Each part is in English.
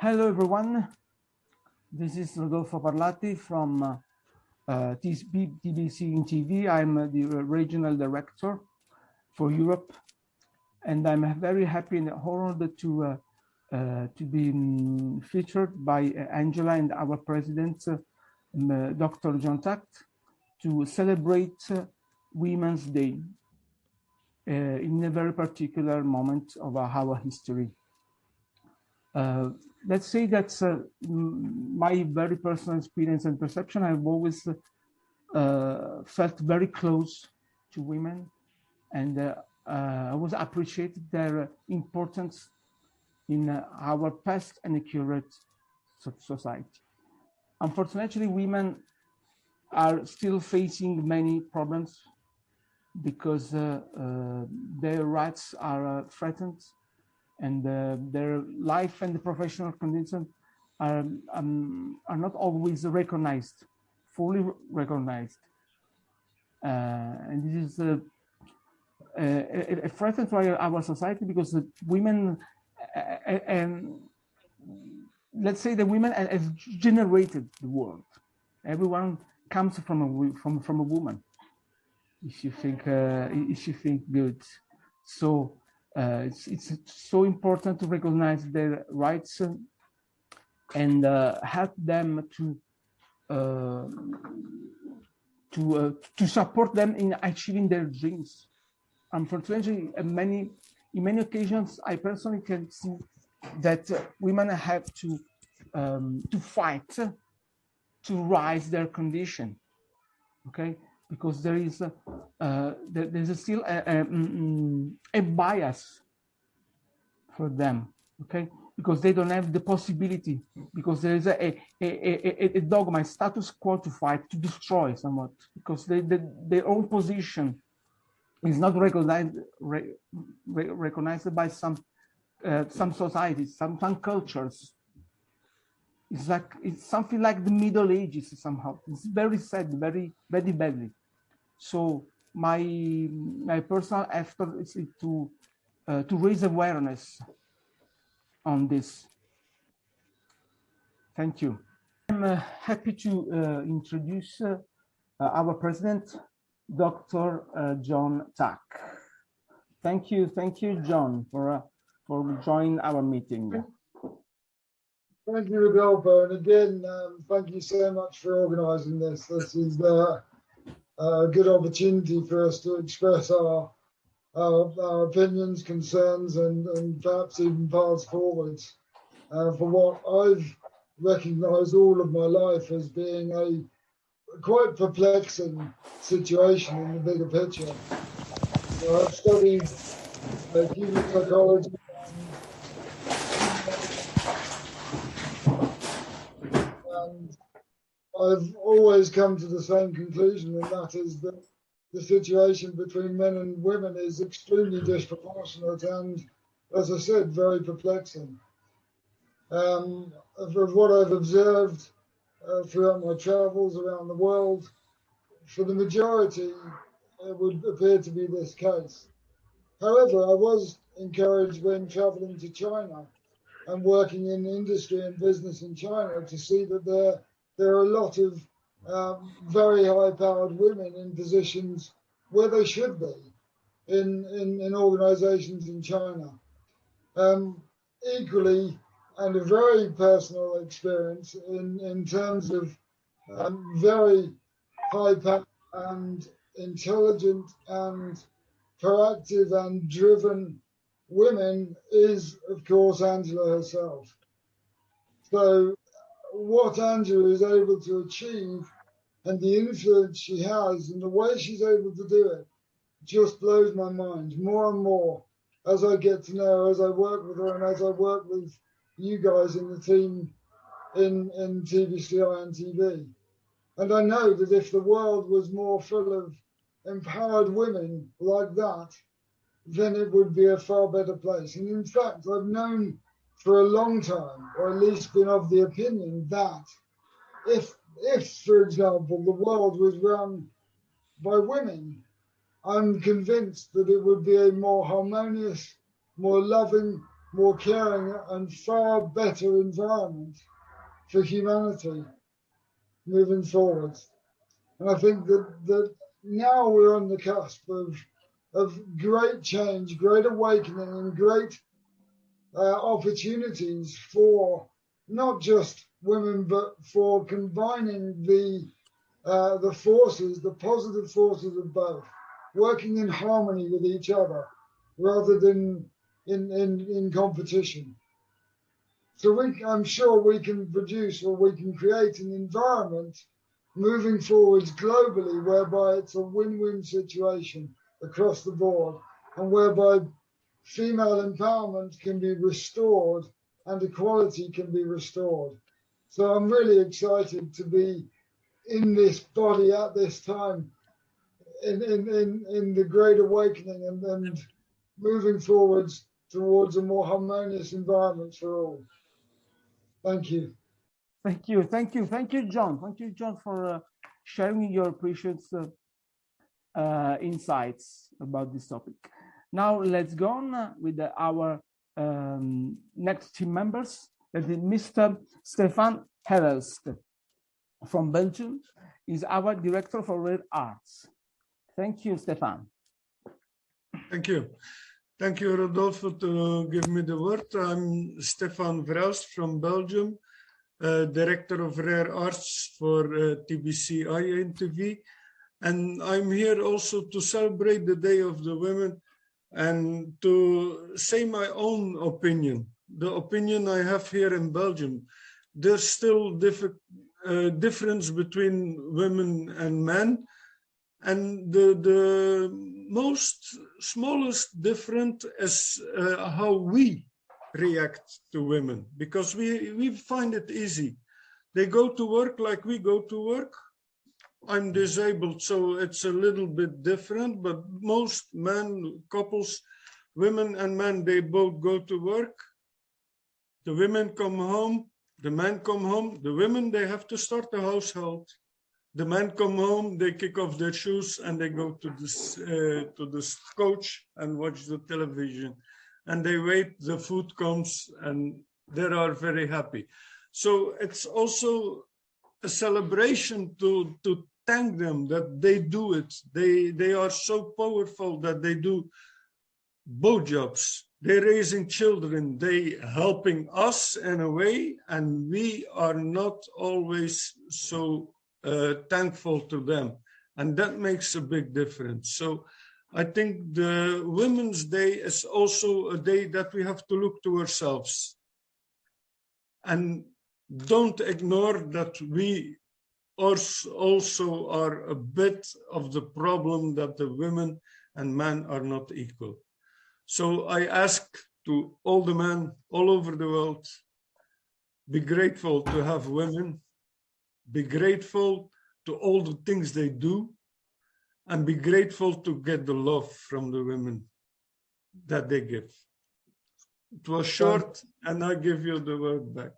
Hello, everyone. This is Rodolfo Parlati from TBC-InTV. I'm the regional director for Europe, and I'm very happy and honored to be featured by Angela and our president, Dr. John Tact, to celebrate Women's Day in a very particular moment of our history. Let's say that my very personal experience and perception, I've always felt very close to women, and I always appreciated their importance in our past and accurate society. Unfortunately, women are still facing many problems because their rights are threatened, and their life and the professional conditions are not always recognized, fully recognized. And this is a threat to our society because the women, let's say the women have generated the world. Everyone comes from a woman. If you think good, so. It's so important to recognize their rights and help them to support them in achieving their dreams. Unfortunately, in many occasions, I personally can see that women have to fight to rise their condition. Okay. Because there is there's still a bias for them, okay? Because they don't have the possibility, because there is a dogma, a status quo to fight, to destroy somewhat, because their own position is not recognized by some societies, some cultures. It's something like the Middle Ages somehow. It's very sad, very badly. So my personal effort is to raise awareness on this. Thank you. I'm happy to introduce our president, Dr. John Tact. Thank you, John, for joining our meeting. Thank you, Rodolfo, and again, thank you so much for organising this. This is a good opportunity for us to express our opinions, concerns, and perhaps even paths forwards for what I've recognised all of my life as being a quite perplexing situation in the bigger picture. So I've studied human psychology. And I've always come to the same conclusion, and that is that the situation between men and women is extremely disproportionate and, as I said, very perplexing. Of what I've observed throughout my travels around the world, for the majority, it would appear to be this case. However, I was encouraged when traveling to China and working in industry and business in China to see that there are a lot of very high-powered women in positions where they should be in organizations in China. Equally, and a very personal experience in terms of very high-powered and intelligent and proactive and driven women is, of course, Angela herself. So what Angela is able to achieve and the influence she has and the way she's able to do it just blows my mind more and more as I get to know her, as I work with her, and as I work with you guys in the team in TBC-InTV. And I know that if the world was more full of empowered women like that, then it would be a far better place. And in fact, I've known for a long time, or at least been of the opinion that if for example, the world was run by women, I'm convinced that it would be a more harmonious, more loving, more caring, and far better environment for humanity moving forward. And I think that now we're on the cusp of great change, great awakening, and great opportunities for not just women, but for combining the forces, the positive forces of both, working in harmony with each other rather than in competition. So I'm sure we can produce, or we can create an environment moving forwards globally whereby it's a win-win situation across the board, and whereby female empowerment can be restored and equality can be restored. So I'm really excited to be in this body at this time in the great awakening and moving forwards towards a more harmonious environment for all. Thank you. Thank you, thank you, thank you, John. Thank you, John, for sharing your precious insights about this topic. Now let's go on with our next team members. That is Mr. Stefan Herelst from Belgium. Is our director for Rare Arts. Thank you, Stefan. Thank you. Thank you, Rodolfo, to give me the word. I'm Stefan Verelst from Belgium, Director of Rare Arts for TBC-InTV. And I'm here also to celebrate the Day of the Women and to say my own opinion, the opinion I have here in Belgium. There's still difference between women and men. And the most smallest difference is how we react to women, because we find it easy. They go to work like we go to work. I'm disabled, so it's a little bit different, but most men, couples, women and men, they both go to work. The women come home, the men come home. The women, they have to start the household. The men come home, they kick off their shoes and they go to this couch and watch the television. And they wait, the food comes, and they are very happy. So it's also a celebration to thank them that they do it. They are so powerful that they do both jobs. They're raising children, they helping us in a way, and we are not always so thankful to them, and that makes a big difference. So I think the Women's Day is also a day that we have to look to ourselves and don't ignore that we also are a bit of the problem, that the women and men are not equal. So I ask to all the men all over the world, be grateful to have women. Be grateful to all the things they do, and be grateful to get the love from the women that they give. It was short, and I give you the word back.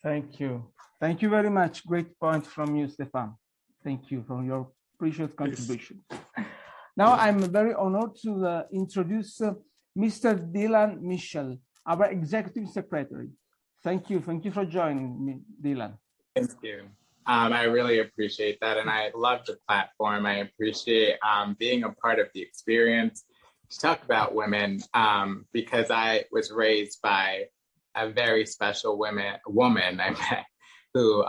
Thank you. Thank you very much. Great point from you, Stefan. Thank you for your precious contribution. Now I'm very honored to introduce Mr. Dylan Michel, our Executive Secretary. Thank you. Thank you for joining me, Dylan. Thank you. I really appreciate that. And I love the platform. I appreciate being a part of the experience to talk about women because I was raised by a very special woman I met who,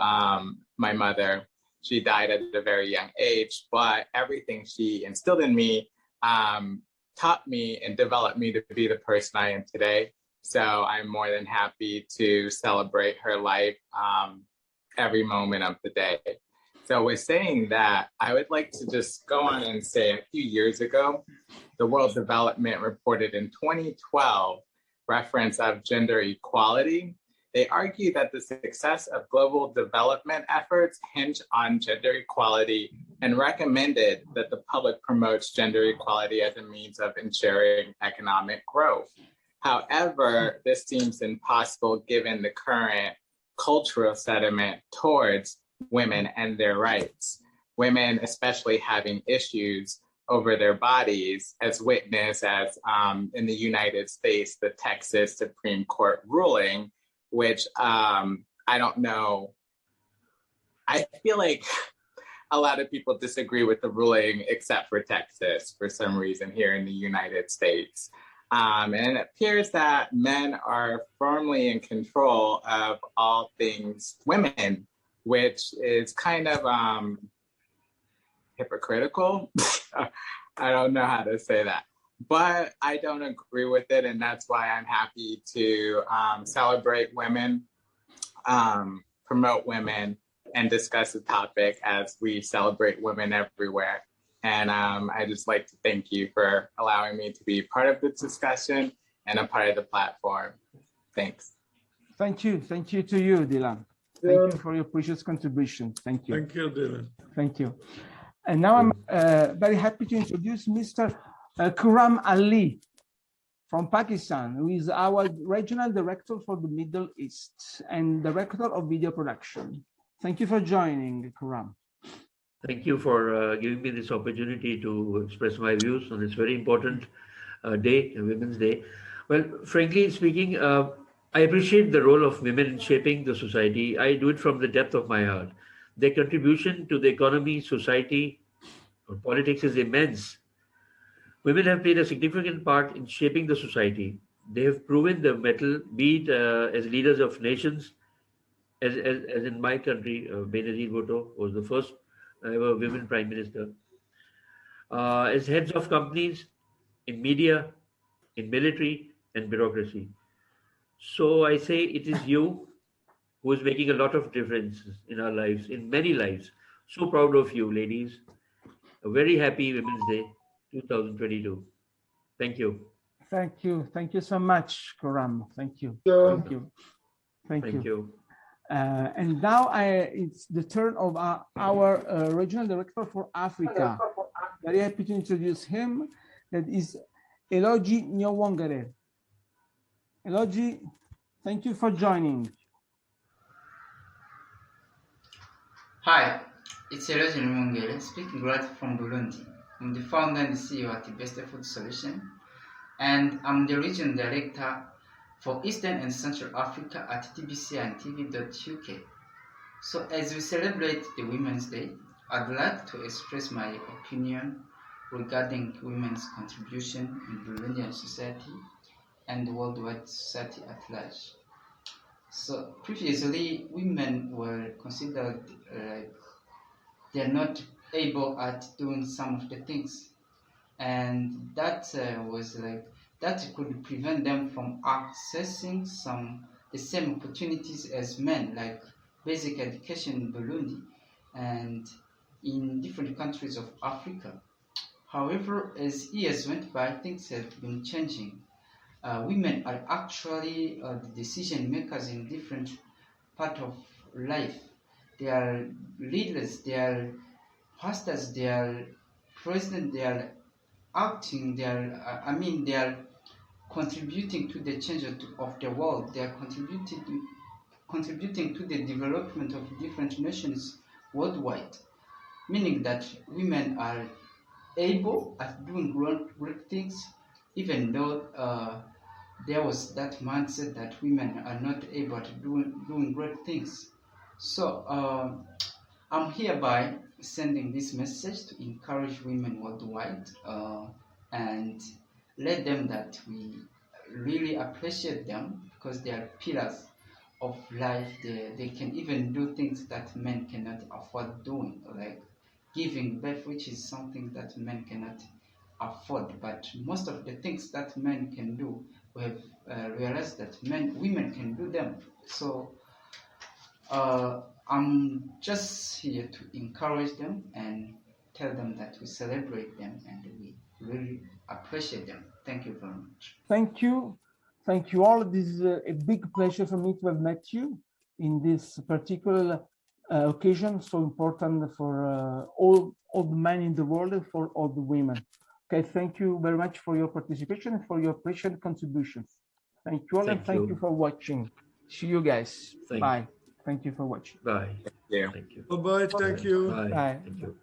my mother, she died at a very young age, but everything she instilled in me taught me and developed me to be the person I am today. So I'm more than happy to celebrate her life every moment of the day. So with saying that, I would like to just go on and say a few years ago, the World Development reported in 2012 reference of gender equality. They argued that the success of global development efforts hinge on gender equality and recommended that the public promotes gender equality as a means of ensuring economic growth. However, this seems impossible given the current cultural sentiment towards women and their rights. Women especially having issues over their bodies, as witness as in the United States, the Texas Supreme Court ruling, which I don't know. I feel like a lot of people disagree with the ruling, except for Texas, for some reason here in the United States. And it appears that men are firmly in control of all things women, which is kind of hypocritical. I don't know how to say that, but I don't agree with it. And that's why I'm happy to celebrate women, promote women, and discuss the topic as we celebrate women everywhere. And I just like to thank you for allowing me to be part of this discussion and a part of the platform. Thanks. Thank you. Thank you to you, Dylan. Thank you for your precious contribution. Thank you. Thank you, Dylan. Thank you. And now I'm very happy to introduce Mr. Khurram Ali from Pakistan, who is our regional director for the Middle East and director of video production. Thank you for joining, Khurram. Thank you for giving me this opportunity to express my views on this very important day, Women's Day. Well, frankly speaking, I appreciate the role of women in shaping the society. I do it from the depth of my heart. Their contribution to the economy, society, or politics is immense. Women have played a significant part in shaping the society. They have proven their mettle, be it as leaders of nations, as in my country, Benazir Bhutto was the first ever women prime minister, as heads of companies, in media, in military and bureaucracy. So I say it is you who is making a lot of difference in our lives, in many lives. So proud of you, ladies. A very happy Women's Day 2022. Thank you. Thank you. Thank you so much, Khurram. Thank you. Thank you. Thank you. And now it's the turn of our regional director for Africa. Very happy to introduce him. That is Eloji Nyawangere. Eloji, thank you for joining. Hi, it's Eloji Nyawangere speaking right from Burundi. I'm the founder and the CEO at the Best Food Solution, and I'm the regional director for Eastern and Central Africa at TBC-InTV.UK. So as we celebrate the Women's Day, I'd like to express my opinion regarding women's contribution in Burundian society and the worldwide society at large. So previously, women were considered they're not able at doing some of the things, and that that could prevent them from accessing the same opportunities as men, like basic education in Burundi and in different countries of Africa. However, as years went by, things have been changing. Women are actually the decision makers in different parts of life. They are leaders, they are pastors, they are president, they are acting, they are contributing to the change of the world. They are contributing to the development of different nations worldwide, meaning that women are able at doing great things, even though there was that mindset that women are not able to doing great things. So I'm hereby sending this message to encourage women worldwide and let them that we really appreciate them because they are pillars of life. They can even do things that men cannot afford doing, like giving birth, which is something that men cannot afford. But most of the things that men can do, we have realized that women can do them. So I'm just here to encourage them and tell them that we celebrate them and we really appreciate them. Thank you very much. Thank you. Thank you all. This is a big pleasure for me to have met you in this particular occasion, so important for all the men in the world and for all the women. Okay, thank you very much for your participation and for your precious contributions. Thank you all, and thank you for watching. See you guys. Bye. Thank you for watching. Bye. Yeah. Thank you. Bye-bye. Thank you. Bye. Bye. Thank you.